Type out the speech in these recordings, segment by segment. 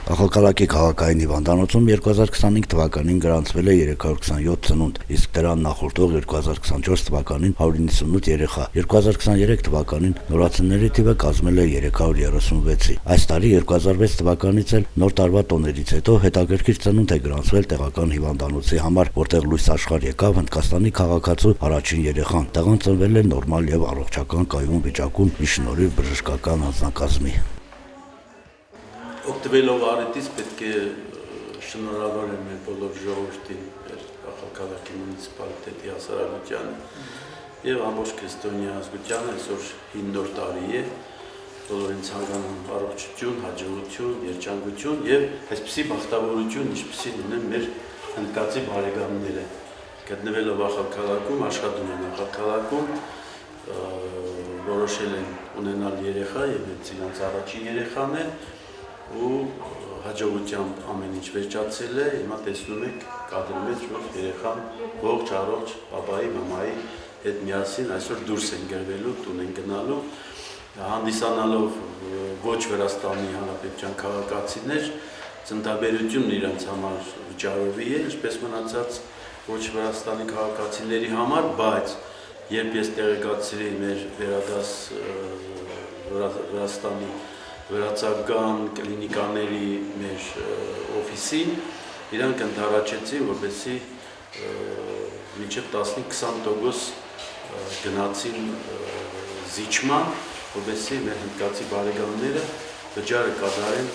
Ախալքալակի քաղաքային հիվանդանոցում 2025 թվականին գրանցվել է 327 ծնունդ, իսկ դրան նախորդող 2024 թվականին 198 երեխա, 2023 թվականին նորածնների թիվը կազմել է 336-ի։ Այս տարի 2006 թվականից էլ նոր տարվա տոներից հետո հետաքրքիր ծնունդ է գրանցվել տեղական հիվանդանոցի համար, որտեղ լույս աշխարհ եկավ Հնդկաստանի քաղաքացու առաջին երեխան։ Տղան ծնվել է նորմալ եւ առողջական կայուն վիճակում՝ ի շնորհիվ բժշկական անձնակազմի։ Օգտվելով առիթից պետք է շնորհավորել մեր բոլոր ժողովրդին, մեր Ախալքալակի մունիցիպալիտետի հասարակությանը եւ ամբողջ քրիստոնյա ազգությանը այսօր 5-րդ տարի է, բոլորին ցանկանում առողջություն, հաջողություն, երջանկություն եւ այսպիսի բախտավորություն, ինչպիսին ունեն մեր հնդկացի բարեկամները, գտնվելով Ախալքալակում, աշխատում են Ախալքալակում, որոշել են ունենալ երեխա եւ իրենց առաջին երեխան է ու հաջողությամբ ամեն ինչ վերջացել է, հիմա տեսնում եք կադրի մեջ, որ երեխան ողջ առողջ պապայի, մամայի հետ միասին այսօր դուրս են գրվելու, տուն են գնալու, հանդիսանալով ոչ Վրաստանի Հանրապետության քաղաքացիներ, ծննդաբերությունն իրենց համար վճարովի է, ինչպես մնացած ոչ Վրաստանի քաղաքացիների համար, բայց երբ ես տեղեկացրի մեր վերադաս Վրաստանի վրացական կլինիկաների մեր օֆիսին, իրանք ընդառաջեցին, որպեսզի մինչև 15-20% գնացին զիջման, որպեսզի մեր հնդկացի բարեկամները վճարը կատարեն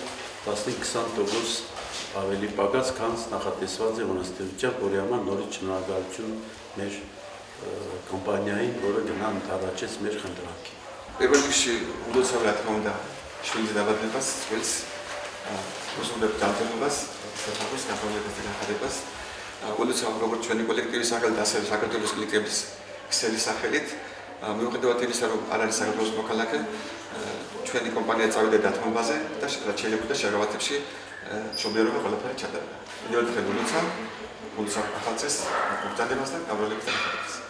15-20% ավելի պակաս, քան նախատեսված է ոնստիրությամբ, որի համար նորից շնորհակալություն մեր կոմպանիային, որը գնան ընդառաջեց մեր խնդրանքին։ Շուլի դավատնებას, wells, ուսումնებ դամտենობას, սարքավորս նախավորնետի նախարարებას, ոլուցամ Ռոբերտ Չվენი կոլեկտիվի սակալ դասել շակրտորս կոլեկտիվիս քսելի սախելիտ, միուխդեվա տելիսարում արարի սակրտորս մոքալակը, Չվენი կոմպանիա ծավիդե դատմոբազ է, դա չելեքուտը շագավատեպշի շոբերովը խոլապարի չադարը։ Իդեոտ խեդուլուցամ, ոլուցամ ախալցես, ուկտանդեմաստան, կավրոլեկտը նախարարպես։